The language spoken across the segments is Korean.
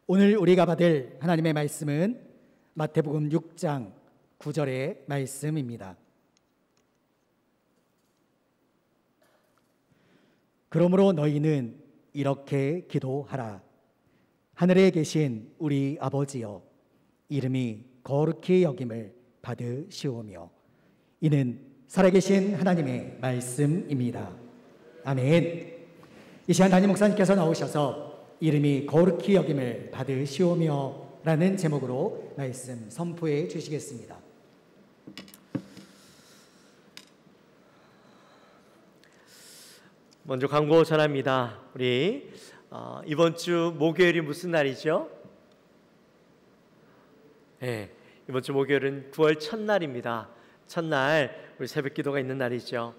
오늘 우리가 받을 하나님의 말씀은 마태복음 6장 9절의 말씀입니다. 그러므로 너희는 이렇게 기도하라. 하늘에 계신 우리 아버지여, 이름이 거룩히 여김을 받으시오며. 이는 살아계신 하나님의 말씀입니다. 아멘. 이 시간 담임 목사님께서 나오셔서 이름이 거룩히 여김을 받으시오며 라는 제목으로 말씀 선포해 주시겠습니다. 먼저 광고 전합니다. 우리 이번 주 목요일이 무슨 날이죠? 네, 이번 주 목요일은 9월 첫날입니다. 첫날 우리 새벽 기도가 있는 날이죠.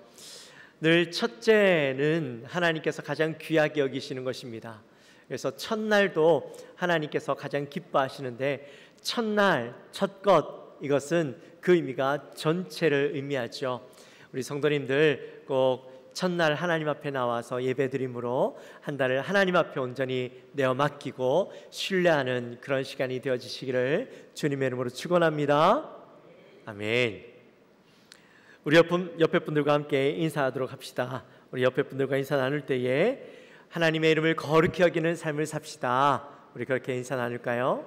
늘 첫째는 하나님께서 가장 귀하게 여기시는 것입니다. 그래서 첫날도 하나님께서 가장 기뻐하시는데, 첫날, 첫것, 이것은 그 의미가 전체를 의미하죠. 우리 성도님들 꼭 첫날 하나님 앞에 나와서 예배드림으로 한 달을 하나님 앞에 온전히 내어 맡기고 신뢰하는 그런 시간이 되어지시기를 주님의 이름으로 축원합니다. 아멘. 우리 옆에 분들과 함께 인사하도록 합시다. 우리 옆에 분들과 인사 나눌 때에 하나님의 이름을 거룩히 여기는 삶을 삽시다. 우리 그렇게 인사 나눌까요?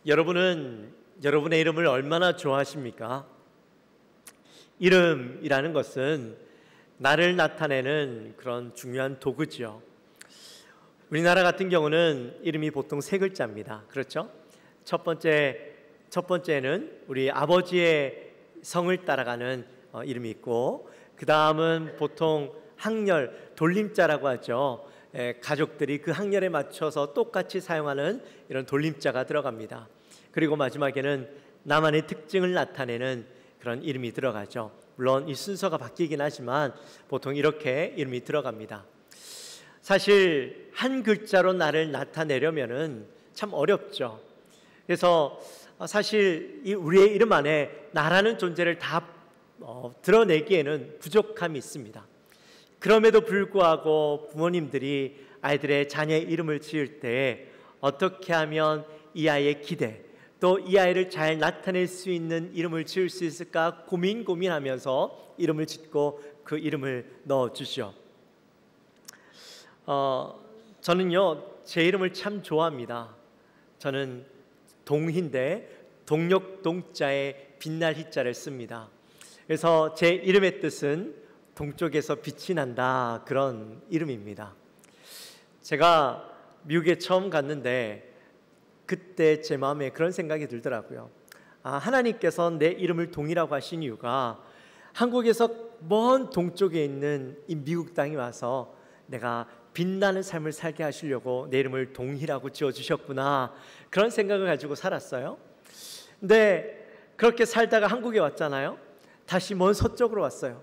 여러분은 여러분의 이름을 얼마나 좋아하십니까? 이름이라는 것은 나를 나타내는 그런 중요한 도구죠. 우리나라 같은 경우는 이름이 보통 세 글자입니다. 그렇죠? 첫 번째는 우리 아버지의 성을 따라가는 이름이 있고, 그 다음은 보통 학렬, 돌림자라고 하죠. 가족들이 그 학렬에 맞춰서 똑같이 사용하는 이런 돌림자가 들어갑니다. 그리고 마지막에는 나만의 특징을 나타내는 그런 이름이 들어가죠. 물론 이 순서가 바뀌긴 하지만 보통 이렇게 이름이 들어갑니다. 사실 한 글자로 나를 나타내려면은 참 어렵죠. 그래서 사실 이 우리의 이름 안에 나라는 존재를 다 드러내기에는 부족함이 있습니다. 그럼에도 불구하고 부모님들이 아이들의 자녀의 이름을 지을 때 어떻게 하면 이 아이의 기대, 또 이 아이를 잘 나타낼 수 있는 이름을 지을 수 있을까 고민하면서 이름을 짓고 그 이름을 넣어주죠. 저는요, 제 이름을 참 좋아합니다. 저는 동희인데 동력 동자에 빛날 희자를 씁니다. 그래서 제 이름의 뜻은 동쪽에서 빛이 난다, 그런 이름입니다. 제가 미국에 처음 갔는데 그때 제 마음에 그런 생각이 들더라고요. 하나님께서 내 이름을 동이라고 하신 이유가 한국에서 먼 동쪽에 있는 이 미국 땅에 와서 내가 빛나는 삶을 살게 하시려고 내 이름을 동희라고 지어주셨구나, 그런 생각을 가지고 살았어요. 근데 그렇게 살다가 한국에 왔잖아요. 다시 먼 서쪽으로 왔어요.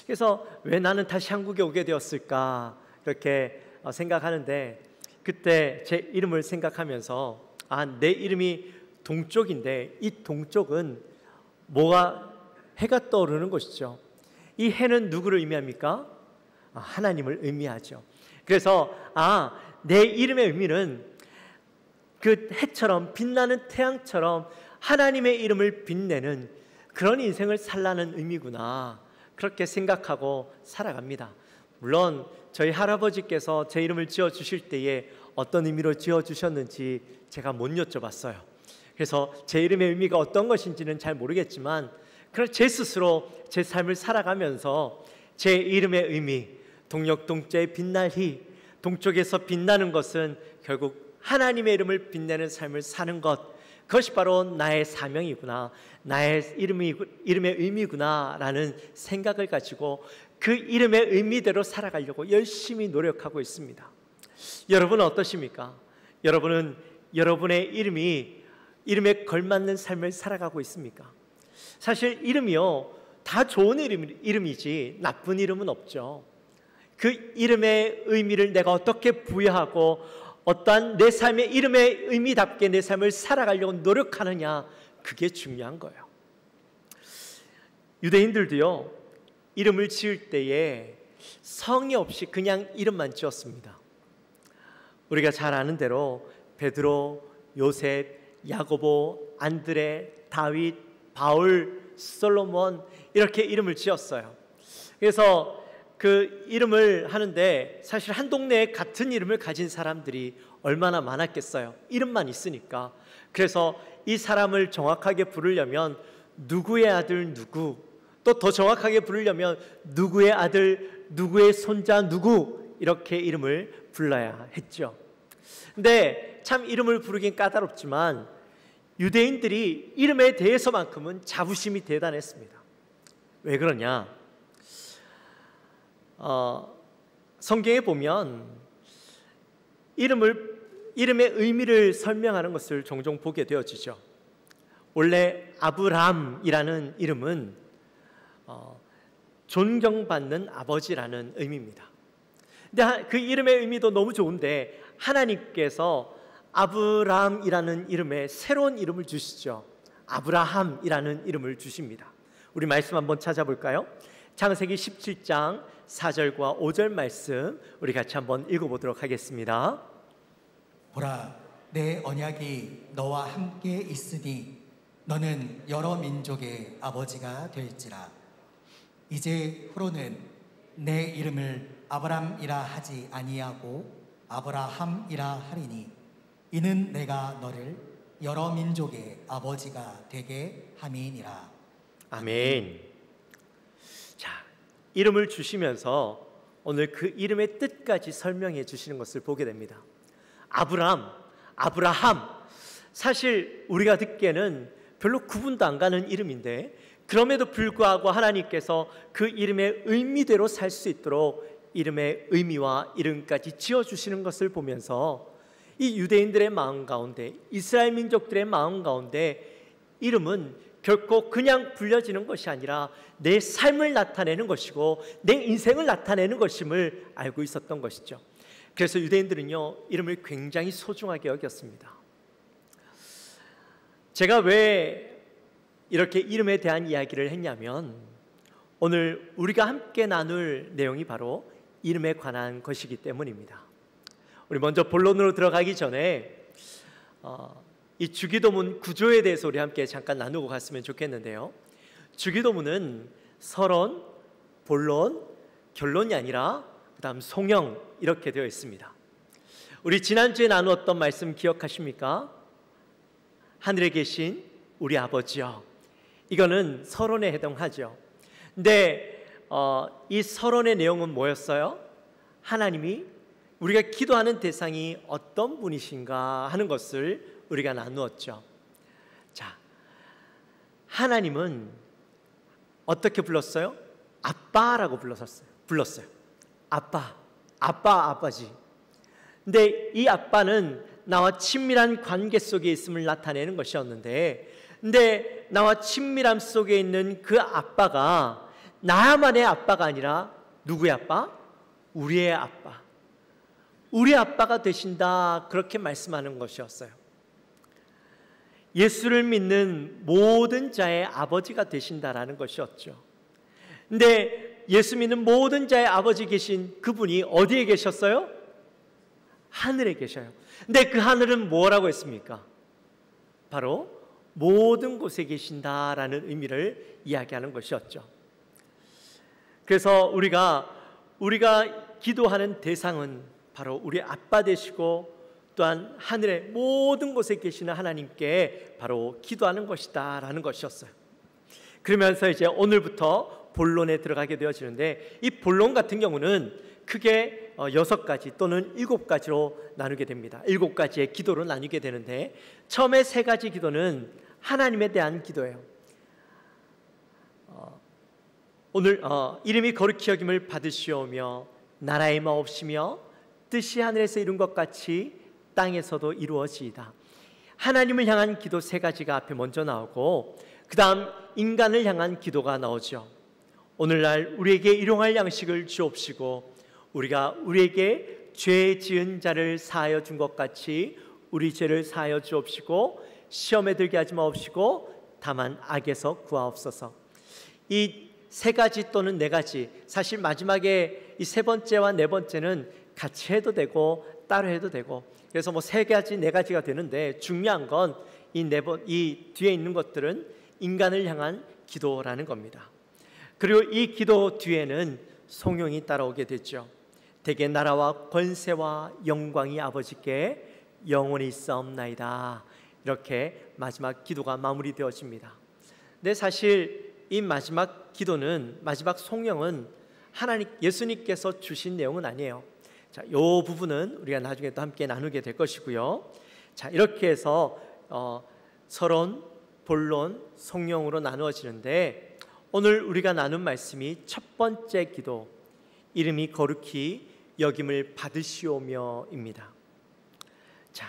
그래서 왜 나는 다시 한국에 오게 되었을까, 이렇게 생각하는데, 그때 제 이름을 생각하면서 내 이름이 동쪽인데 이 동쪽은 뭐가, 해가 떠오르는 곳이죠. 이 해는 누구를 의미합니까? 하나님을 의미하죠. 그래서 내 이름의 의미는 그 해처럼 빛나는 태양처럼 하나님의 이름을 빛내는 그런 인생을 살라는 의미구나, 그렇게 생각하고 살아갑니다. 물론 저희 할아버지께서 제 이름을 지어주실 때에 어떤 의미로 지어주셨는지 제가 못 여쭤봤어요. 그래서 제 이름의 의미가 어떤 것인지는 잘 모르겠지만, 그런 제 스스로 제 삶을 살아가면서 제 이름의 의미, 동력동자의 빛날 희, 동쪽에서 빛나는 것은 결국 하나님의 이름을 빛내는 삶을 사는 것, 그것이 바로 나의 사명이구나, 나의 이름의 의미구나 라는 생각을 가지고 그 이름의 의미대로 살아가려고 열심히 노력하고 있습니다. 여러분은 어떠십니까? 여러분은 여러분의 이름에 걸맞는 삶을 살아가고 있습니까? 사실 이름이요, 다 좋은 이름이지 나쁜 이름은 없죠. 그 이름의 의미를 내가 어떻게 부여하고 어떠한 내 삶의 이름의 의미답게 내 삶을 살아가려고 노력하느냐, 그게 중요한 거예요. 유대인들도요, 이름을 지을 때에 성이 없이 그냥 이름만 지었습니다. 우리가 잘 아는 대로 베드로, 요셉, 야고보, 안드레, 다윗, 바울, 솔로몬 이렇게 이름을 지었어요. 그래서 그 이름을 하는데 사실 한 동네에 같은 이름을 가진 사람들이 얼마나 많았겠어요. 이름만 있으니까. 그래서 이 사람을 정확하게 부르려면 누구의 아들 누구, 또 더 정확하게 부르려면 누구의 아들 누구의 손자 누구, 이렇게 이름을 불러야 했죠. 근데 참 이름을 부르긴 까다롭지만 유대인들이 이름에 대해서만큼은 자부심이 대단했습니다. 왜 그러냐? 성경에 보면 이름의 의미를 설명하는 것을 종종 보게 되어지죠. 원래 아브람이라는 이름은 존경받는 아버지라는 의미입니다. 근데 그 이름의 의미도 너무 좋은데 하나님께서 아브람이라는 이름에 새로운 이름을 주시죠. 아브라함이라는 이름을 주십니다. 우리 말씀 한번 찾아볼까요? 창세기 17장 4절과 5절 말씀 우리 같이 한번 읽어보도록 하겠습니다. 보라, 내 언약이 너와 함께 있으니 너는 여러 민족의 아버지가 될지라. 이제 후로는 내 이름을 아브람이라 하지 아니하고 아브라함이라 하리니 이는 내가 너를 여러 민족의 아버지가 되게 함이니라. 아멘. 자, 이름을 주시면서 오늘 그 이름의 뜻까지 설명해 주시는 것을 보게 됩니다. 아브라함, 사실 우리가 듣기에는 별로 구분도 안 가는 이름인데 그럼에도 불구하고 하나님께서 그 이름의 의미대로 살 수 있도록 이름의 의미와 이름까지 지어주시는 것을 보면서 이 유대인들의 마음 가운데, 이스라엘 민족들의 마음 가운데 이름은 결코 그냥 불려지는 것이 아니라 내 삶을 나타내는 것이고 내 인생을 나타내는 것임을 알고 있었던 것이죠. 그래서 유대인들은요, 이름을 굉장히 소중하게 여겼습니다. 제가 왜 이렇게 이름에 대한 이야기를 했냐면 오늘 우리가 함께 나눌 내용이 바로 이름에 관한 것이기 때문입니다. 우리 먼저 본론으로 들어가기 전에 이 주기도문 구조에 대해서 우리 함께 잠깐 나누고 갔으면 좋겠는데요. 주기도문은 서론, 본론, 결론이 아니라 그다음 송영 이렇게 되어 있습니다. 우리 지난주에 나누었던 말씀 기억하십니까? 하늘에 계신 우리 아버지여, 이거는 서론에 해당하죠. 근데 이 서론의 내용은 뭐였어요? 하나님이 우리가 기도하는 대상이 어떤 분이신가 하는 것을 우리가 나누었죠. 자, 하나님은 어떻게 불렀어요? 아빠라고 불렀어요. 아빠지. 근데 이 아빠는 나와 친밀한 관계 속에 있음을 나타내는 것이었는데, 근데 나와 친밀함 속에 있는 그 아빠가 나만의 아빠가 아니라 누구의 아빠? 우리의 아빠. 우리 아빠가 되신다, 그렇게 말씀하는 것이었어요. 예수를 믿는 모든 자의 아버지가 되신다라는 것이었죠. 근데 예수 믿는 모든 자의 아버지 계신 그분이 어디에 계셨어요? 하늘에 계셔요. 근데 그 하늘은 뭐라고 했습니까? 바로 모든 곳에 계신다라는 의미를 이야기하는 것이었죠. 그래서 우리가 기도하는 대상은 바로 우리 아빠 되시고 또한 하늘의 모든 곳에 계시는 하나님께 바로 기도하는 것이다라는 것이었어요. 그러면서 이제 오늘부터 본론에 들어가게 되어지는데, 이 본론 같은 경우는 크게 6가지 또는 7가지로 나누게 됩니다. 7가지의 기도로 나누게 되는데, 처음에 3가지 기도는 하나님에 대한 기도예요. 오늘 이름이 거룩히 여김을 받으시오며 나라의 마옵시며 뜻이 하늘에서 이룬 것 같이 땅에서도 이루어지이다. 하나님을 향한 기도 3가지가 앞에 먼저 나오고 그 다음 인간을 향한 기도가 나오죠. 오늘날 우리에게 일용할 양식을 주옵시고 우리가 우리에게 죄 지은 자를 사하여 준 것 같이 우리 죄를 사하여 주옵시고 시험에 들게 하지 마옵시고 다만 악에서 구하옵소서. 이 세 가지 또는 네 가지, 사실 마지막에 이 세 번째와 네 번째는 같이 해도 되고 따로 해도 되고, 그래서 뭐 세 가지 네 가지가 되는데, 중요한 건 이 뒤에 있는 것들은 인간을 향한 기도라는 겁니다. 그리고 이 기도 뒤에는 송영이 따라오게 됐죠. 대개 나라와 권세와 영광이 아버지께 영원히 있사옵나이다. 이렇게 마지막 기도가 마무리되어집니다. 근데 사실 이 마지막 기도는, 마지막 송영은 하나님 예수님께서 주신 내용은 아니에요. 자, 이 부분은 우리가 나중에 또 함께 나누게 될 것이고요. 자, 이렇게 해서 서론, 본론, 송영으로 나누어지는데, 오늘 우리가 나눈 말씀이 첫 번째 기도, 이름이 거룩히 여김을 받으시오며입니다. 자,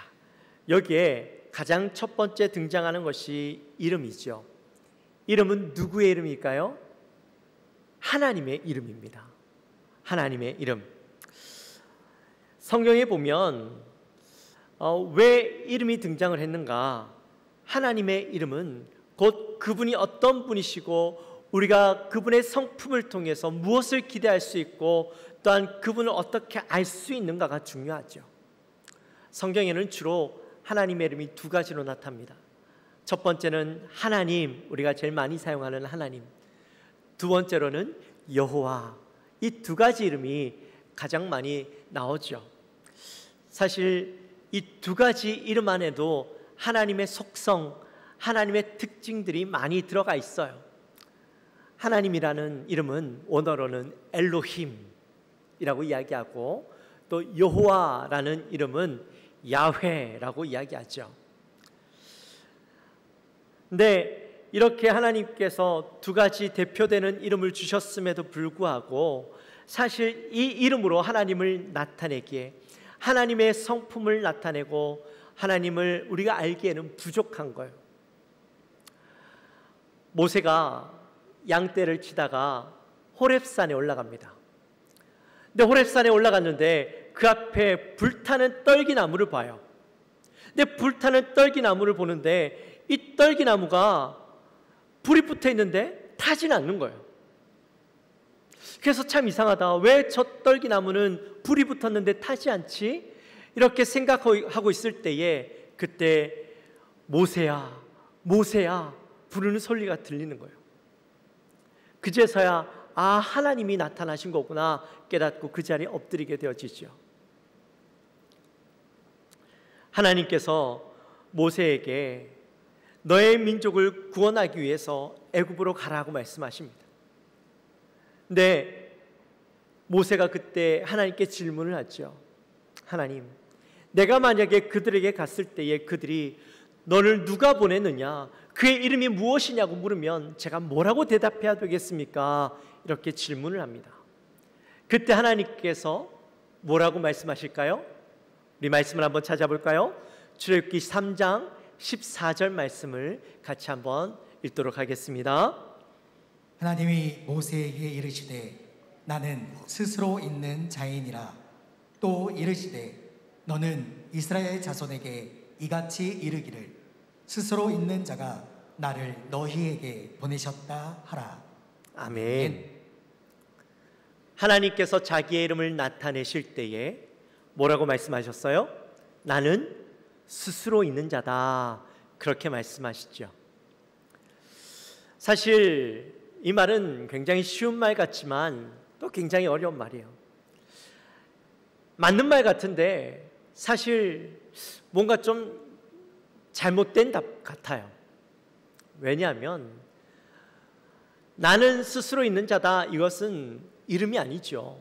여기에 가장 첫 번째 등장하는 것이 이름이죠. 이름은 누구의 이름일까요? 하나님의 이름입니다. 하나님의 이름. 성경에 보면 왜 이름이 등장을 했는가? 하나님의 이름은 곧 그분이 어떤 분이시고 우리가 그분의 성품을 통해서 무엇을 기대할 수 있고 또한 그분을 어떻게 알 수 있는가가 중요하죠. 성경에는 주로 하나님의 이름이 두 가지로 나타납니다. 첫 번째는 하나님, 우리가 제일 많이 사용하는 하나님. 두 번째로는 여호와. 이 두 가지 이름이 가장 많이 나오죠. 사실 이 두 가지 이름 안에도 하나님의 속성, 하나님의 특징들이 많이 들어가 있어요. 하나님이라는 이름은 원어로는 엘로힘이라고 이야기하고, 또 여호와라는 이름은 야훼라고 이야기하죠. 근데 이렇게 하나님께서 두 가지 대표되는 이름을 주셨음에도 불구하고 사실 이 이름으로 하나님을 나타내기에, 하나님의 성품을 나타내고 하나님을 우리가 알기에는 부족한 거예요. 모세가 양떼를 치다가 호렙산에 올라갑니다. 근데 호렙산에 올라갔는데 그 앞에 불타는 떨기나무를 봐요. 근데 불타는 떨기나무를 보는데 이 떨기나무가 불이 붙어 있는데 타지는 않는 거예요. 그래서 참 이상하다. 왜 저 떨기나무는 불이 붙었는데 타지 않지? 이렇게 생각하고 있을 때에 그때 모세야, 모세야 부르는 소리가 들리는 거예요. 그제서야 하나님이 나타나신 거구나 깨닫고 그 자리에 엎드리게 되어지죠. 하나님께서 모세에게 너의 민족을 구원하기 위해서 애굽으로 가라고 말씀하십니다. 근데 모세가 그때 하나님께 질문을 하죠. 하나님, 내가 만약에 그들에게 갔을 때에 그들이 너를 누가 보냈느냐, 그의 이름이 무엇이냐고 물으면 제가 뭐라고 대답해야 되겠습니까? 이렇게 질문을 합니다. 그때 하나님께서 뭐라고 말씀하실까요? 우리 말씀을 한번 찾아볼까요? 출애굽기 3장 14절 말씀을 같이 한번 읽도록 하겠습니다. 하나님이 모세에게 이르시되 나는 스스로 있는 자이니라. 또 이르시되 너는 이스라엘 자손에게 이같이 이르기를 스스로 있는 자가 나를 너희에게 보내셨다 하라. 아멘. 하나님께서 자기의 이름을 나타내실 때에 뭐라고 말씀하셨어요? 나는 스스로 있는 자다. 그렇게 말씀하시죠. 사실 이 말은 굉장히 쉬운 말 같지만 또 굉장히 어려운 말이에요. 맞는 말 같은데 사실 뭔가 좀 잘못된 답 같아요. 왜냐하면 나는 스스로 있는 자다, 이것은 이름이 아니죠.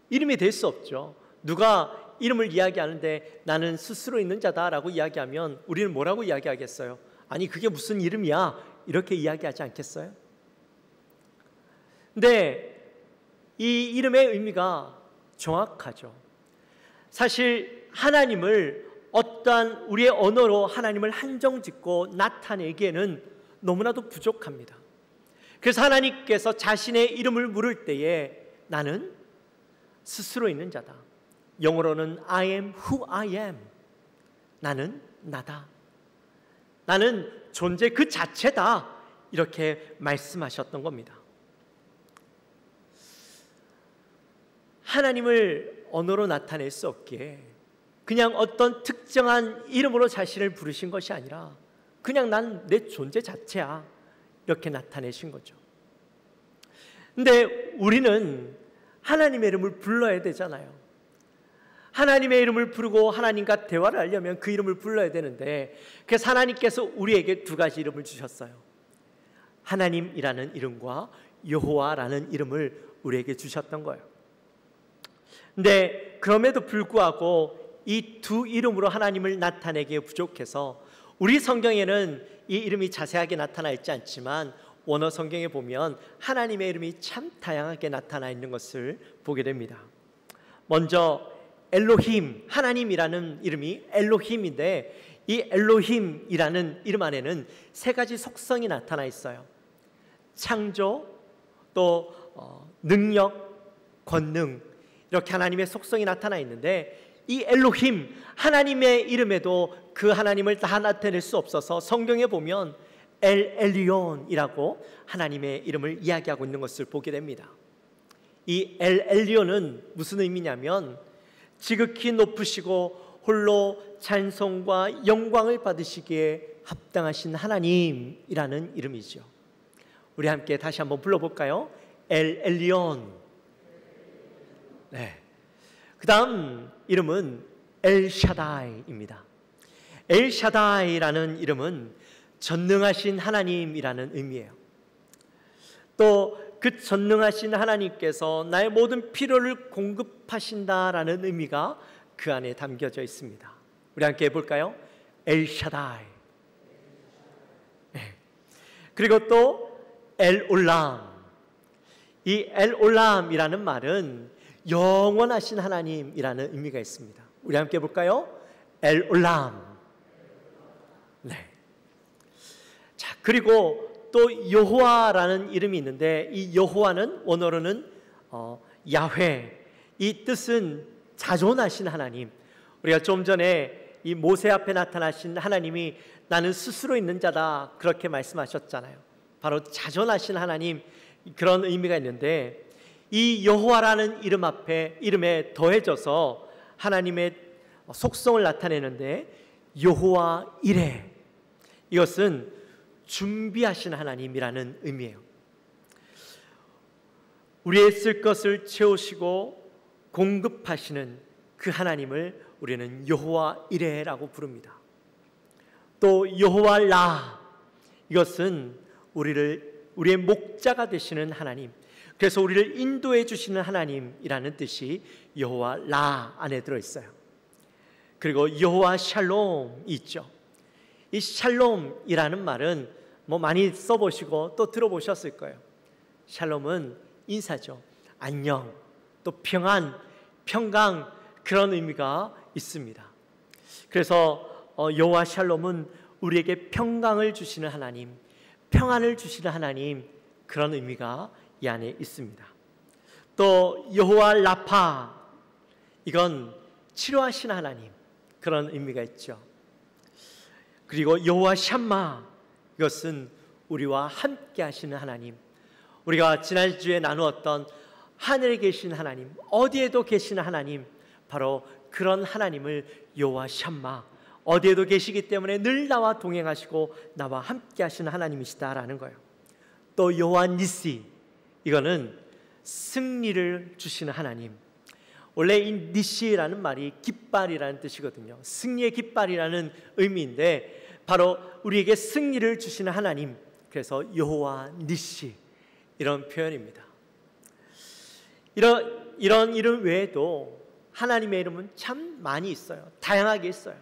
이름이 될 수 없죠. 누가 이름을 이야기하는데 나는 스스로 있는 자다라고 이야기하면 우리는 뭐라고 이야기하겠어요? 아니 그게 무슨 이름이야? 이렇게 이야기하지 않겠어요? 근데 이 이름의 의미가 정확하죠. 사실 하나님을 어떠한 우리의 언어로 하나님을 한정짓고 나타내기에는 너무나도 부족합니다. 그래서 하나님께서 자신의 이름을 물을 때에 나는 스스로 있는 자다. 영어로는 I am who I am. 나는 나다. 나는 존재 그 자체다. 이렇게 말씀하셨던 겁니다. 하나님을 언어로 나타낼 수 없기에 그냥 어떤 특정한 이름으로 자신을 부르신 것이 아니라 그냥 난 내 존재 자체야, 이렇게 나타내신 거죠. 근데 우리는 하나님의 이름을 불러야 되잖아요. 하나님의 이름을 부르고 하나님과 대화를 하려면 그 이름을 불러야 되는데, 그래서 하나님께서 우리에게 두 가지 이름을 주셨어요. 하나님이라는 이름과 여호와라는 이름을 우리에게 주셨던 거예요. 근데 그럼에도 불구하고 이 두 이름으로 하나님을 나타내기에 부족해서 우리 성경에는 이 이름이 자세하게 나타나 있지 않지만 원어 성경에 보면 하나님의 이름이 참 다양하게 나타나 있는 것을 보게 됩니다. 먼저 엘로힘, 하나님이라는 이름이 엘로힘인데, 이 엘로힘이라는 이름 안에는 세 가지 속성이 나타나 있어요. 창조, 또 능력, 권능, 이렇게 하나님의 속성이 나타나 있는데, 이 엘로힘, 하나님의 이름에도 그 하나님을 다 나타낼 수 없어서 성경에 보면 엘 엘리온이라고 하나님의 이름을 이야기하고 있는 것을 보게 됩니다. 이 엘 엘리온은 무슨 의미냐면 지극히 높으시고 홀로 찬송과 영광을 받으시기에 합당하신 하나님이라는 이름이죠. 우리 함께 다시 한번 불러볼까요? 엘 엘리온. 네. 그 다음 이름은 엘샤다이입니다. 엘샤다이라는 이름은 전능하신 하나님이라는 의미예요. 또 그 전능하신 하나님께서 나의 모든 필요를 공급하신다라는 의미가 그 안에 담겨져 있습니다. 우리 함께 해볼까요? 엘샤다이. 네. 그리고 또 엘올람. 이 엘올람이라는 말은 영원하신 하나님이라는 의미가 있습니다. 우리 함께 해볼까요? 엘올람. 네. 자, 그리고 또 여호와라는 이름이 있는데, 이 여호와는 원어로는 야훼, 이 뜻은 자존하신 하나님. 우리가 좀 전에 이 모세 앞에 나타나신 하나님이 나는 스스로 있는 자다, 그렇게 말씀하셨잖아요. 바로 자존하신 하나님, 그런 의미가 있는데, 이 여호와라는 이름에 더해져서 하나님의 속성을 나타내는데, 여호와 이레, 이것은 준비하신 하나님이라는 의미예요. 우리의 쓸 것을 채우시고 공급하시는 그 하나님을 우리는 여호와 이레라고 부릅니다. 또 여호와 라, 이것은 우리의 목자가 되시는 하나님, 그래서 우리를 인도해 주시는 하나님이라는 뜻이 여호와 라 안에 들어있어요. 그리고 여호와 샬롬이 있죠. 이 샬롬이라는 말은 많이 써보시고 또 들어보셨을 거예요. 샬롬은 인사죠. 안녕, 또 평안, 평강, 그런 의미가 있습니다. 그래서 여호와 샬롬은 우리에게 평강을 주시는 하나님, 평안을 주시는 하나님, 그런 의미가 이 안에 있습니다. 또 여호와 라파, 이건 치료하시는 하나님, 그런 의미가 있죠. 그리고 여호와 샴마, 이것은 우리와 함께 하시는 하나님. 우리가 지난주에 나누었던 하늘에 계신 하나님, 어디에도 계시는 하나님, 바로 그런 하나님을 여호와 샴마, 어디에도 계시기 때문에 늘 나와 동행하시고 나와 함께 하시는 하나님이시다라는 거예요. 또 여호와 니시, 이거는 승리를 주시는 하나님. 원래 이 니시라는 말이 깃발이라는 뜻이거든요. 승리의 깃발이라는 의미인데, 바로 우리에게 승리를 주시는 하나님, 그래서 여호와 니시, 이런 표현입니다. 이런 이름 외에도 하나님의 이름은 참 많이 있어요. 다양하게 있어요.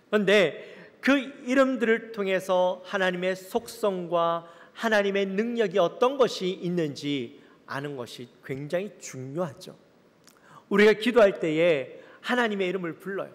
그런데 그 이름들을 통해서 하나님의 속성과 하나님의 능력이 어떤 것이 있는지 아는 것이 굉장히 중요하죠. 우리가 기도할 때에 하나님의 이름을 불러요.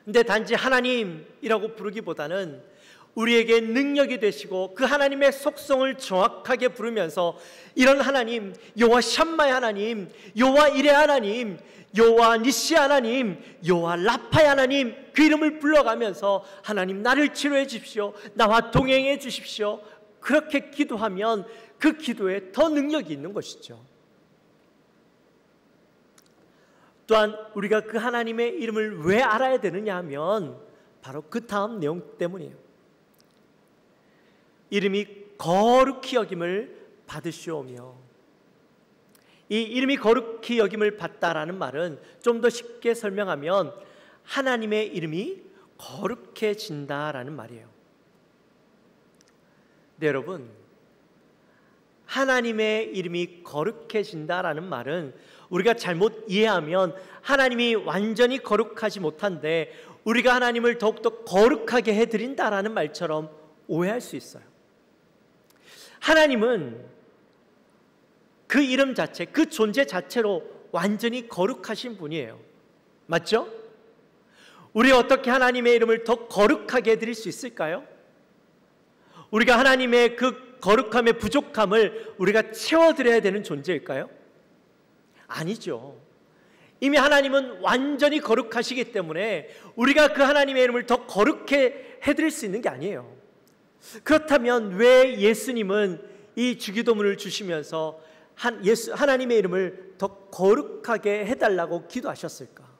근데 단지 하나님이라고 부르기보다는 우리에게 능력이 되시고 그 하나님의 속성을 정확하게 부르면서 이런 하나님, 여호와 샴마의 하나님, 여호와 이레 하나님, 여호와 니시 하나님, 여호와 라파의 하나님, 그 이름을 불러가면서 하나님 나를 치료해 주십시오, 나와 동행해 주십시오, 그렇게 기도하면 그 기도에 더 능력이 있는 것이죠. 또한 우리가 그 하나님의 이름을 왜 알아야 되느냐 하면 바로 그 다음 내용 때문이에요. 이름이 거룩히 여김을 받으시오며, 이 이름이 거룩히 여김을 받다라는 말은 좀 더 쉽게 설명하면 하나님의 이름이 거룩해진다라는 말이에요. 네, 여러분, 하나님의 이름이 거룩해진다라는 말은 우리가 잘못 이해하면 하나님이 완전히 거룩하지 못한데 우리가 하나님을 더욱더 거룩하게 해드린다라는 말처럼 오해할 수 있어요. 하나님은 그 이름 자체, 그 존재 자체로 완전히 거룩하신 분이에요. 맞죠? 우리 어떻게 하나님의 이름을 더 거룩하게 해드릴 수 있을까요? 우리가 하나님의 그 거룩함의 부족함을 우리가 채워드려야 되는 존재일까요? 아니죠. 이미 하나님은 완전히 거룩하시기 때문에 우리가 그 하나님의 이름을 더 거룩해 해드릴 수 있는 게 아니에요. 그렇다면 왜 예수님은 이 주기도문을 주시면서 하나님의 이름을 더 거룩하게 해달라고 기도하셨을까?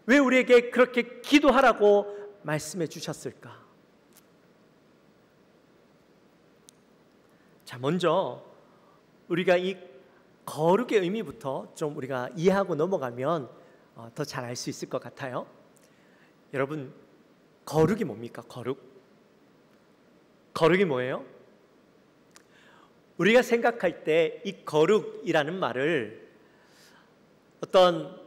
왜 우리에게 그렇게 기도하라고 말씀해 주셨을까? 자, 먼저 우리가 이 거룩의 의미부터 좀 우리가 이해하고 넘어가면 더 잘 알 수 있을 것 같아요. 여러분, 거룩이 뭡니까? 거룩이 뭐예요? 우리가 생각할 때 이 거룩이라는 말을 어떤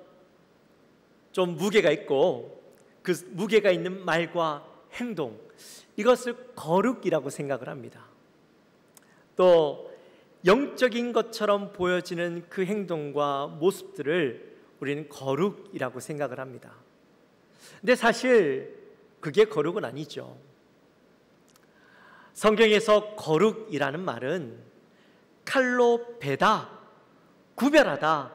좀 무게가 있고 그 무게가 있는 말과 행동, 이것을 거룩이라고 생각을 합니다. 또 영적인 것처럼 보여지는 그 행동과 모습들을 우리는 거룩이라고 생각을 합니다. 근데 사실 그게 거룩은 아니죠. 성경에서 거룩이라는 말은 칼로 베다, 구별하다,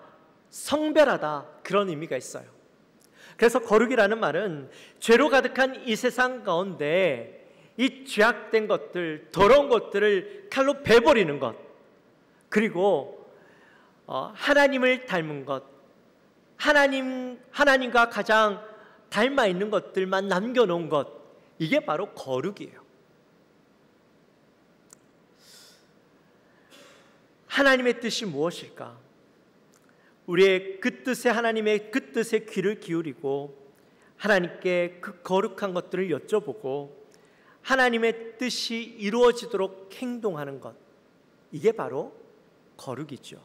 성별하다, 그런 의미가 있어요. 그래서 거룩이라는 말은 죄로 가득한 이 세상 가운데 이 죄악된 것들, 더러운 것들을 칼로 베버리는 것, 그리고 하나님을 닮은 것, 하나님과 가장 닮아 있는 것들만 남겨놓은 것, 이게 바로 거룩이에요. 하나님의 뜻이 무엇일까? 우리의 그 뜻에, 하나님의 그 뜻에 귀를 기울이고 하나님께 그 거룩한 것들을 여쭤보고 하나님의 뜻이 이루어지도록 행동하는 것, 이게 바로 거룩이죠.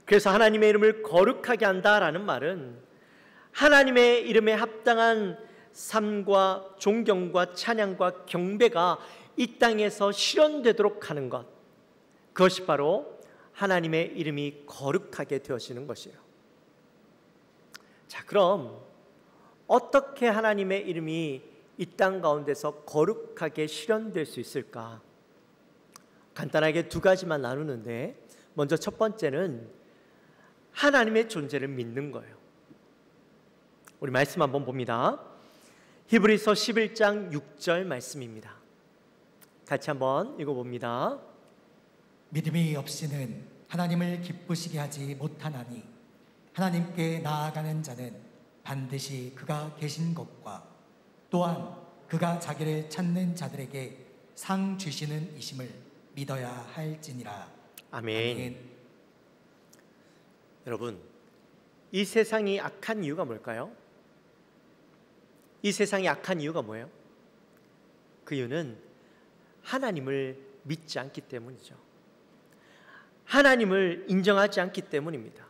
그래서 하나님의 이름을 거룩하게 한다라는 말은 하나님의 이름에 합당한 삶과 존경과 찬양과 경배가 이 땅에서 실현되도록 하는 것, 그것이 바로 하나님의 이름이 거룩하게 되어지는 것이에요. 자, 그럼 어떻게 하나님의 이름이 이 땅 가운데서 거룩하게 실현될 수 있을까? 간단하게 두 가지만 나누는데, 먼저 첫 번째는 하나님의 존재를 믿는 거예요. 우리 말씀 한번 봅니다. 히브리서 11장 6절 말씀입니다. 같이 한번 읽어봅니다. 믿음이 없이는 하나님을 기쁘시게 하지 못하나니 하나님께 나아가는 자는 반드시 그가 계신 것과 또한 그가 자기를 찾는 자들에게 상 주시는 이심을 믿어야 할지니라. 아멘. 아멘. 여러분, 이 세상이 악한 이유가 뭘까요? 이 세상이 악한 이유가 뭐예요? 그 이유는 하나님을 믿지 않기 때문이죠. 하나님을 인정하지 않기 때문입니다.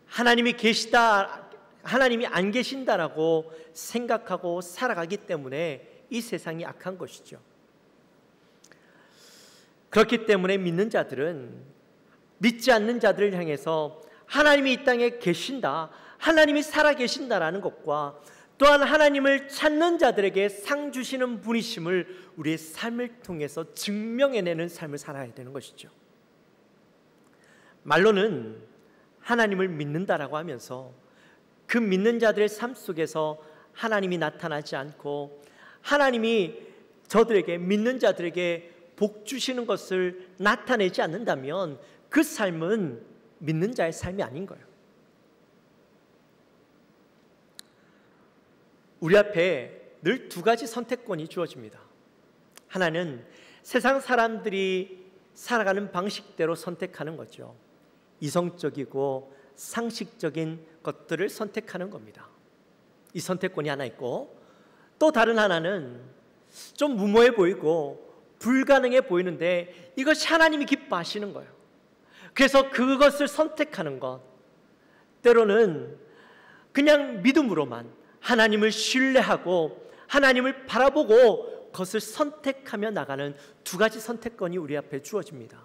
하나님이 계시다, 하나님이 안 계신다라고 생각하고 살아가기 때문에 이 세상이 악한 것이죠. 그렇기 때문에 믿는 자들은 믿지 않는 자들을 향해서 하나님이 이 땅에 계신다, 하나님이 살아계신다라는 것과 또한 하나님을 찾는 자들에게 상 주시는 분이심을 우리의 삶을 통해서 증명해내는 삶을 살아야 되는 것이죠. 말로는 하나님을 믿는다라고 하면서 그 믿는 자들의 삶 속에서 하나님이 나타나지 않고 하나님이 저들에게, 믿는 자들에게 복 주시는 것을 나타내지 않는다면 그 삶은 믿는 자의 삶이 아닌 거예요. 우리 앞에 늘 두 가지 선택권이 주어집니다. 하나는 세상 사람들이 살아가는 방식대로 선택하는 거죠. 이성적이고 상식적인 것들을 선택하는 겁니다. 이 선택권이 하나 있고, 또 다른 하나는 좀 무모해 보이고 불가능해 보이는데 이것이 하나님이 기뻐하시는 거예요. 그래서 그것을 선택하는 것, 때로는 그냥 믿음으로만 하나님을 신뢰하고 하나님을 바라보고 그것을 선택하며 나가는 두 가지 선택권이 우리 앞에 주어집니다.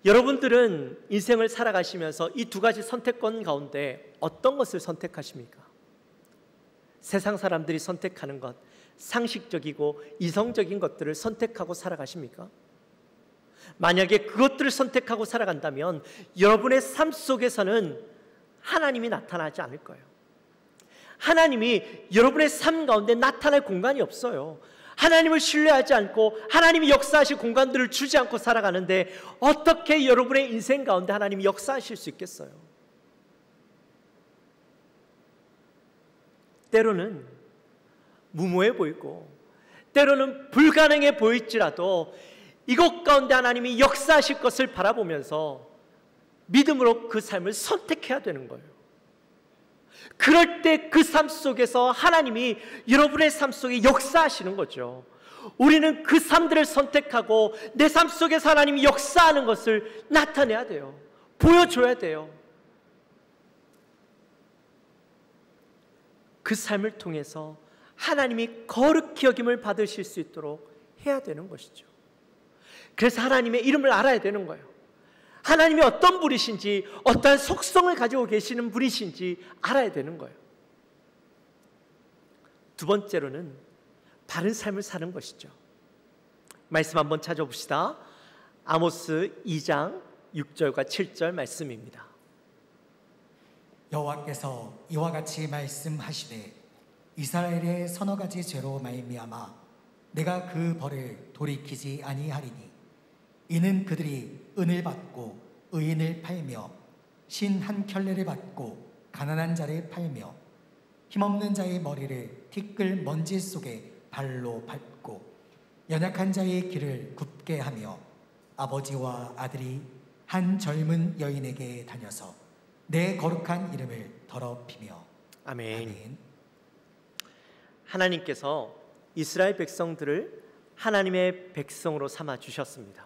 여러분들은 인생을 살아가시면서 이 두 가지 선택권 가운데 어떤 것을 선택하십니까? 세상 사람들이 선택하는 것, 상식적이고 이성적인 것들을 선택하고 살아가십니까? 만약에 그것들을 선택하고 살아간다면 여러분의 삶 속에서는 하나님이 나타나지 않을 거예요. 하나님이 여러분의 삶 가운데 나타날 공간이 없어요. 하나님을 신뢰하지 않고 하나님이 역사하실 공간들을 주지 않고 살아가는데 어떻게 여러분의 인생 가운데 하나님이 역사하실 수 있겠어요? 때로는 무모해 보이고 때로는 불가능해 보일지라도 이곳 가운데 하나님이 역사하실 것을 바라보면서 믿음으로 그 삶을 선택해야 되는 거예요. 그럴 때 그 삶 속에서 하나님이 여러분의 삶 속에 역사하시는 거죠. 우리는 그 삶들을 선택하고 내 삶 속에서 하나님이 역사하는 것을 나타내야 돼요. 보여줘야 돼요. 그 삶을 통해서 하나님이 거룩히 여김을 받으실 수 있도록 해야 되는 것이죠. 그래서 하나님의 이름을 알아야 되는 거예요. 하나님이 어떤 분이신지, 어떠한 속성을 가지고 계시는 분이신지 알아야 되는 거예요. 두 번째로는 바른 삶을 사는 것이죠. 말씀 한번 찾아봅시다. 아모스 2장 6절과 7절 말씀입니다. 여호와께서 이와 같이 말씀하시되 이스라엘의 서너 가지 죄로 말미암아 내가 그 벌을 돌이키지 아니하리니 이는 그들이 은을 받고 의인을 팔며 신 한 켤레를 받고 가난한 자를 팔며 힘없는 자의 머리를 티끌 먼지 속에 발로 밟고 연약한 자의 길을 굽게 하며 아버지와 아들이 한 젊은 여인에게 다녀서 내 거룩한 이름을 더럽히며. 아멘. 아멘. 하나님께서 이스라엘 백성들을 하나님의 백성으로 삼아 주셨습니다.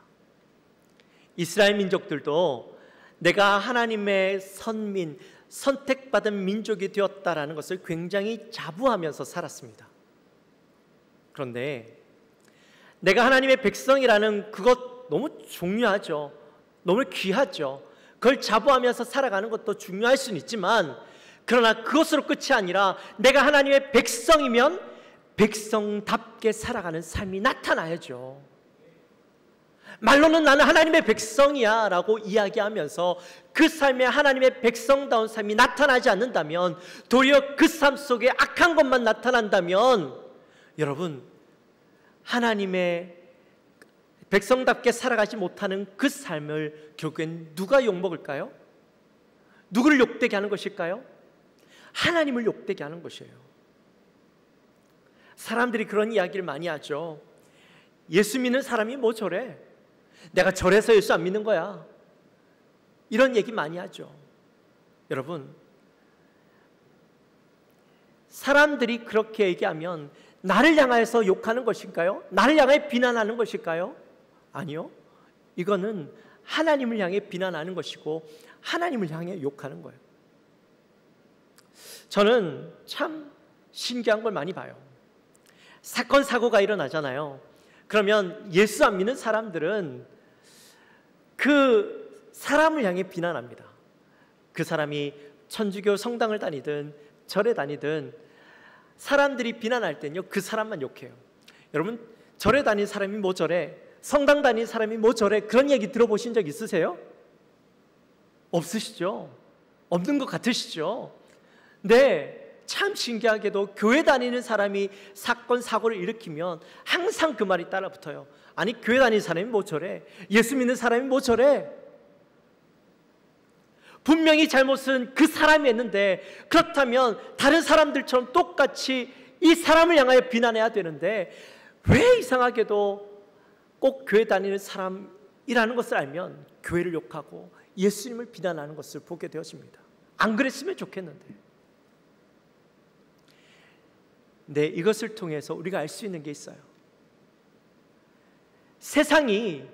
이스라엘 민족들도 내가 하나님의 선민, 선택받은 민족이 되었다라는 것을 굉장히 자부하면서 살았습니다. 그런데 내가 하나님의 백성이라는 그것 너무 중요하죠. 너무 귀하죠. 그걸 자부하면서 살아가는 것도 중요할 수는 있지만, 그러나 그것으로 끝이 아니라 내가 하나님의 백성이면 백성답게 살아가는 삶이 나타나야죠. 말로는 나는 하나님의 백성이야 라고 이야기하면서 그 삶에 하나님의 백성다운 삶이 나타나지 않는다면, 도리어 그 삶 속에 악한 것만 나타난다면, 여러분, 하나님의 백성답게 살아가지 못하는 그 삶을 결국엔 누가 욕먹을까요? 누구를 욕되게 하는 것일까요? 하나님을 욕되게 하는 것이에요. 사람들이 그런 이야기를 많이 하죠. 예수 믿는 사람이 뭐 저래? 내가 저래서 예수 안 믿는 거야. 이런 얘기 많이 하죠. 여러분, 사람들이 그렇게 얘기하면 나를 향해서 욕하는 것일까요? 나를 향해 비난하는 것일까요? 아니요. 이거는 하나님을 향해 비난하는 것이고 하나님을 향해 욕하는 거예요. 저는 참 신기한 걸 많이 봐요. 사건 사고가 일어나잖아요. 그러면 예수 안 믿는 사람들은 그 사람을 향해 비난합니다. 그 사람이 천주교 성당을 다니든 절에 다니든 사람들이 비난할 때는요, 그 사람만 욕해요. 여러분, 절에 다니는 사람이 뭐 저래? 성당 다니는 사람이 뭐 저래? 그런 얘기 들어보신 적 있으세요? 없으시죠? 없는 것 같으시죠? 네. 참 신기하게도 교회 다니는 사람이 사건 사고를 일으키면 항상 그 말이 따라붙어요. 아니, 교회 다니는 사람이 뭐 저래? 예수 믿는 사람이 뭐 저래? 분명히 잘못은 그 사람이 했는데, 그렇다면 다른 사람들처럼 똑같이 이 사람을 향하여 비난해야 되는데, 왜 이상하게도 꼭 교회 다니는 사람이라는 것을 알면 교회를 욕하고 예수님을 비난하는 것을 보게 되어집니다. 안 그랬으면 좋겠는데. 네, 이것을 통해서 우리가 알 수 있는 게 있어요. 세상이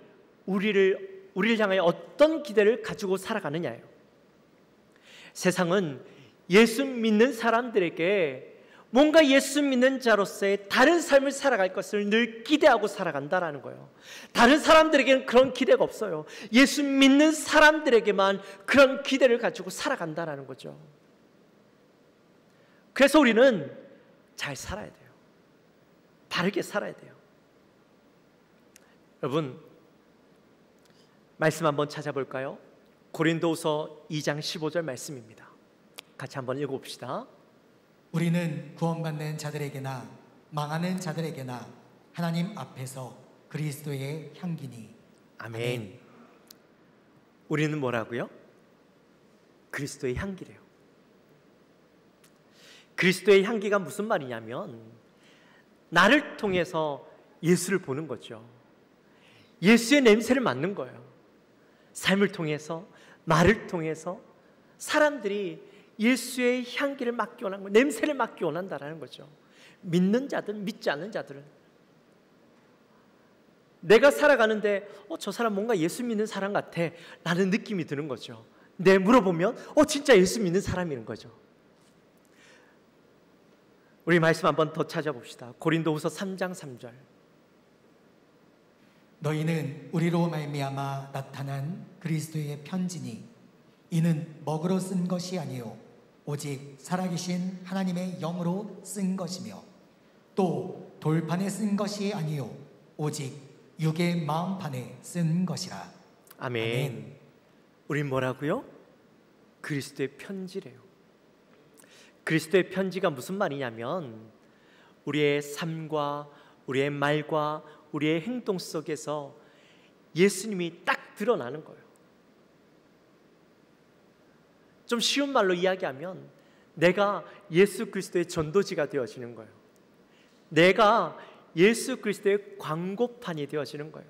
우리를 향하여 어떤 기대를 가지고 살아가느냐예요. 세상은 예수 믿는 사람들에게 뭔가 예수 믿는 자로서의 다른 삶을 살아갈 것을 늘 기대하고 살아간다라는 거예요. 다른 사람들에게는 그런 기대가 없어요. 예수 믿는 사람들에게만 그런 기대를 가지고 살아간다라는 거죠. 그래서 우리는 잘 살아야 돼요. 바르게 살아야 돼요. 여러분, 말씀 한번 찾아볼까요? 고린도후서 2장 15절 말씀입니다. 같이 한번 읽어봅시다. 우리는 구원받는 자들에게나 망하는 자들에게나 하나님 앞에서 그리스도의 향기니. 아멘. 우리는 뭐라고요? 그리스도의 향기래요. 그리스도의 향기가 무슨 말이냐면, 나를 통해서 예수를 보는 거죠. 예수의 냄새를 맡는 거예요. 삶을 통해서, 말을 통해서 사람들이 예수의 향기를 맡기 원하는 거예요. 냄새를 맡기 원한다는 거죠. 믿는 자든 믿지 않는 자들은. 내가 살아가는데 저 사람 뭔가 예수 믿는 사람 같아 라는 느낌이 드는 거죠. 내 물어보면 진짜 예수 믿는 사람인 거죠. 우리 말씀 한번 더 찾아봅시다. 고린도후서 3장 3절. 너희는 우리로 말미암아 나타난 그리스도의 편지니 이는 먹으로 쓴 것이 아니요 오직 살아계신 하나님의 영으로 쓴 것이며 또 돌판에 쓴 것이 아니요 오직 육의 마음판에 쓴 것이라. 아멘. 우린 뭐라고요? 그리스도의 편지래요. 그리스도의 편지가 무슨 말이냐면, 우리의 삶과 우리의 말과 우리의 행동 속에서 예수님이 딱 드러나는 거예요. 좀 쉬운 말로 이야기하면 내가 예수 그리스도의 전도지가 되어지는 거예요. 내가 예수 그리스도의 광고판이 되어지는 거예요.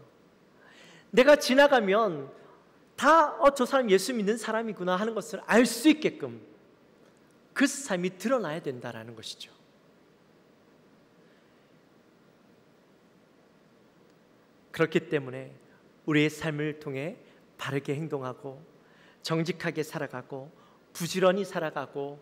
내가 지나가면 다 저 사람 예수 믿는 사람이구나 하는 것을 알 수 있게끔 그 삶이 드러나야 된다라는 것이죠. 그렇기 때문에 우리의 삶을 통해 바르게 행동하고 정직하게 살아가고 부지런히 살아가고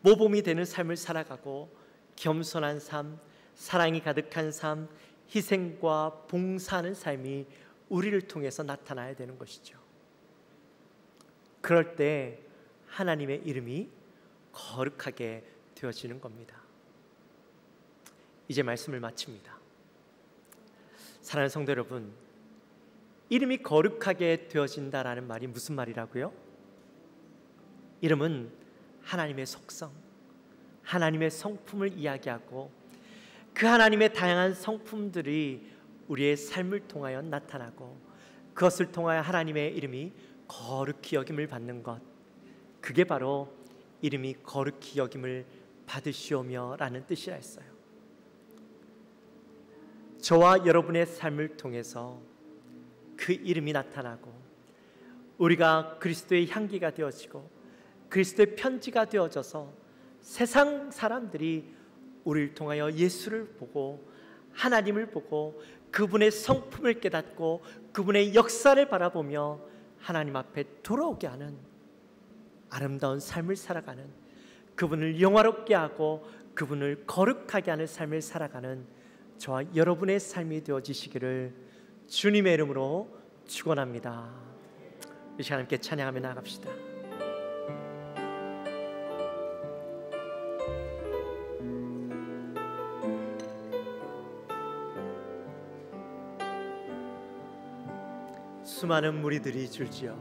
모범이 되는 삶을 살아가고 겸손한 삶, 사랑이 가득한 삶, 희생과 봉사하는 삶이 우리를 통해서 나타나야 되는 것이죠. 그럴 때 하나님의 이름이 거룩하게 되어지는 겁니다. 이제 말씀을 마칩니다. 사랑하는 성도 여러분, 이름이 거룩하게 되어진다라는 말이 무슨 말이라고요? 이름은 하나님의 속성, 하나님의 성품을 이야기하고 그 하나님의 다양한 성품들이 우리의 삶을 통하여 나타나고 그것을 통하여 하나님의 이름이 거룩히 여김을 받는 것, 그게 바로 이름이 거룩히 여김을 받으시오며 라는 뜻이라 했어요. 저와 여러분의 삶을 통해서 그 이름이 나타나고 우리가 그리스도의 향기가 되어지고 그리스도의 편지가 되어져서 세상 사람들이 우리를 통하여 예수를 보고 하나님을 보고 그분의 성품을 깨닫고 그분의 역사를 바라보며 하나님 앞에 돌아오게 하는 아름다운 삶을 살아가는, 그분을 영화롭게 하고 그분을 거룩하게 하는 삶을 살아가는 저와 여러분의 삶이 되어지시기를 주님의 이름으로 축원합니다. 이 시간 함께 찬양하며 나아갑시다. 수많은 무리들이 줄지어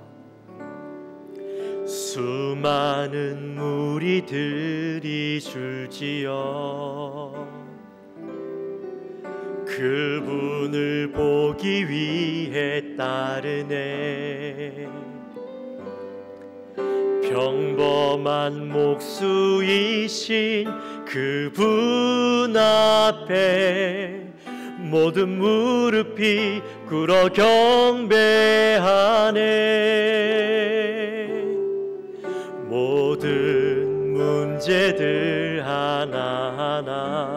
수많은 무리들이 줄지어 그분을 보기 위해 따르네. 평범한 목수이신 그분 앞에 모든 무릎이 꿇어 경배하네. 모든 문제들 하나하나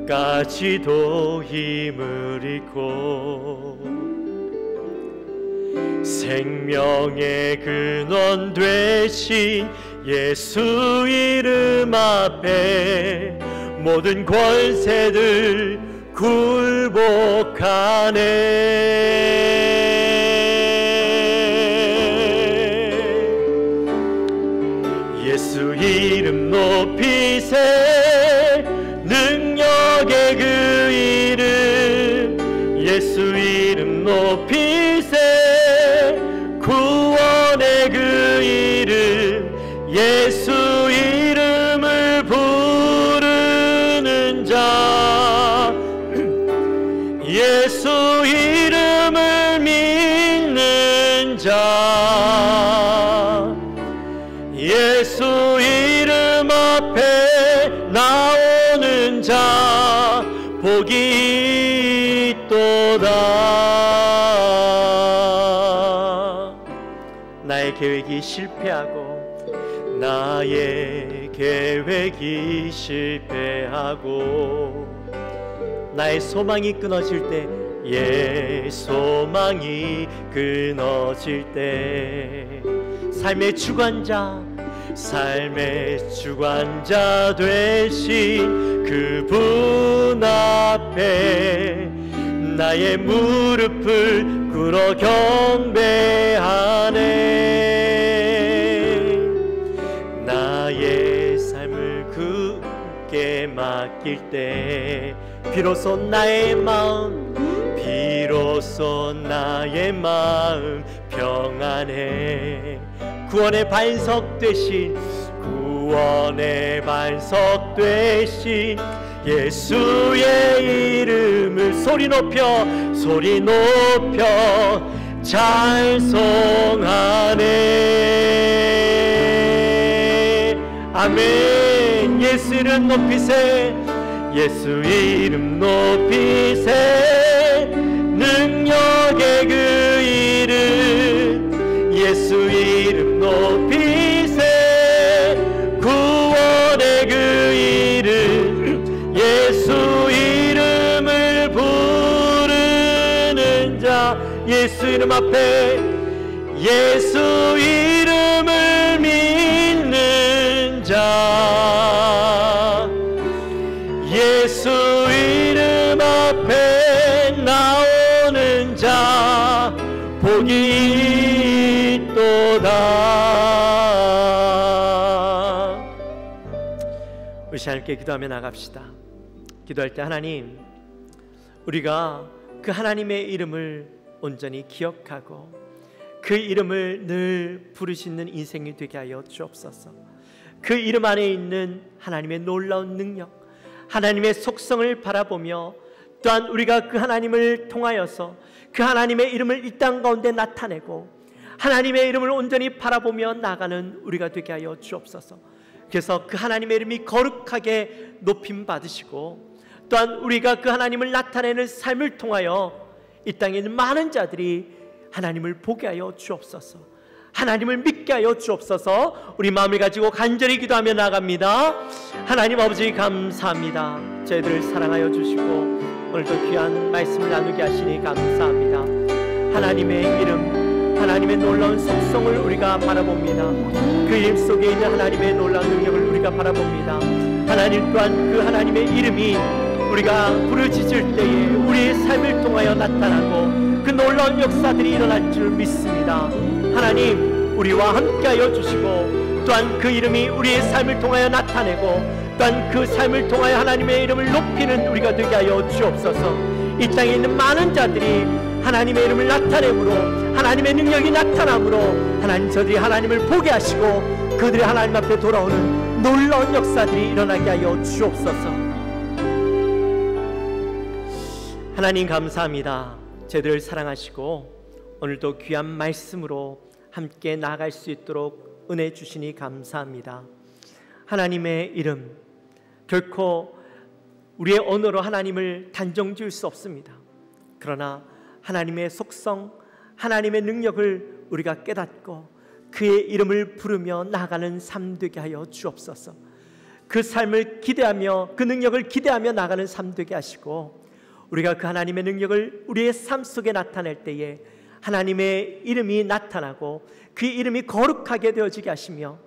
죽음까지도 힘을 잃고 생명의 근원 되신 예수 이름 앞에 모든 권세들 굴복하네. 예수 이름 높이세. 능력의 그 이름 예수 이름 높이세. 구원의 그 이름 예수 이름을 부르는 자, 예수 이름을 믿는 자, 예수 이름 앞에 나오는 자 복이 있도다. 나의 계획이 실패하고 나의 계획이 실패하고 나의 소망이 끊어질 때, 소망이 끊어질 때 삶의 주관자 되신 그분 앞에 나의 무릎을 꿇어 경배하네. 나의 삶을 굳게 맡길 때 비로소 나의 마음 평안해. 구원의 반석 되신 예수의 이름을 소리 높여 찬송하네. 아멘. 예수 이름 높이세. 예수 이름 높이세. 능력의 그 이름 예수 이름 높이세. 구원의 그 이름 예수 이름을 부르는 자, 예수 이름 앞에 예수 이름을 믿는 자, 예수 이름 앞에 나오는 자 복이 있도다. 우리 함께 기도하며 나갑시다. 기도할 때 하나님, 우리가 그 하나님의 이름을 온전히 기억하고 그 이름을 늘 부르시는 인생이 되게 하여 주옵소서. 그 이름 안에 있는 하나님의 놀라운 능력, 하나님의 속성을 바라보며 또한 우리가 그 하나님을 통하여서 그 하나님의 이름을 이 땅 가운데 나타내고 하나님의 이름을 온전히 바라보며 나가는 우리가 되게 하여 주옵소서. 그래서 그 하나님의 이름이 거룩하게 높임 받으시고 또한 우리가 그 하나님을 나타내는 삶을 통하여 이 땅에 있는 많은 자들이 하나님을 보게 하여 주옵소서. 하나님을 믿게 하여 주옵소서. 우리 마음을 가지고 간절히 기도하며 나갑니다. 하나님 아버지 감사합니다. 저희들을 사랑하여 주시고 오늘도 귀한 말씀을 나누게 하시니 감사합니다. 하나님의 이름, 하나님의 놀라운 속성을 우리가 바라봅니다. 그 이름 속에 있는 하나님의 놀라운 능력을 우리가 바라봅니다. 하나님 또한 그 하나님의 이름이 우리가 부르짖을 때에 우리의 삶을 통하여 나타나고 그 놀라운 역사들이 일어날 줄 믿습니다. 하나님, 우리와 함께하여 주시고 또한 그 이름이 우리의 삶을 통하여 나타내고 또한 그 삶을 통하여 하나님의 이름을 높이는 우리가 되게 하여 주옵소서. 이 땅에 있는 많은 자들이 하나님의 이름을 나타내므로 하나님의 능력이 나타나므로 하나님, 저들이 하나님을 보게 하시고 그들이 하나님 앞에 돌아오는 놀라운 역사들이 일어나게 하여 주옵소서. 하나님 감사합니다. 저희들을 사랑하시고 오늘도 귀한 말씀으로 함께 나아갈 수 있도록 은혜 주시니 감사합니다. 하나님의 이름, 결코 우리의 언어로 하나님을 단정 지을 수 없습니다. 그러나 하나님의 속성, 하나님의 능력을 우리가 깨닫고 그의 이름을 부르며 나아가는 삶 되게 하여 주옵소서. 그 삶을 기대하며 그 능력을 기대하며 나가는 삶 되게 하시고, 우리가 그 하나님의 능력을 우리의 삶 속에 나타낼 때에 하나님의 이름이 나타나고 그 이름이 거룩하게 되어지게 하시며,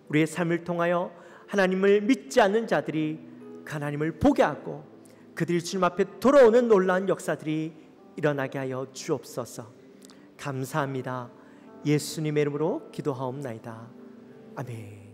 우리의 삶을 통하여 하나님을 믿지 않는 자들이 그 하나님을 보게 하고 그들이 주님 앞에 돌아오는 놀라운 역사들이 일어나게 하여 주옵소서. 감사합니다. 예수님의 이름으로 기도하옵나이다. 아멘.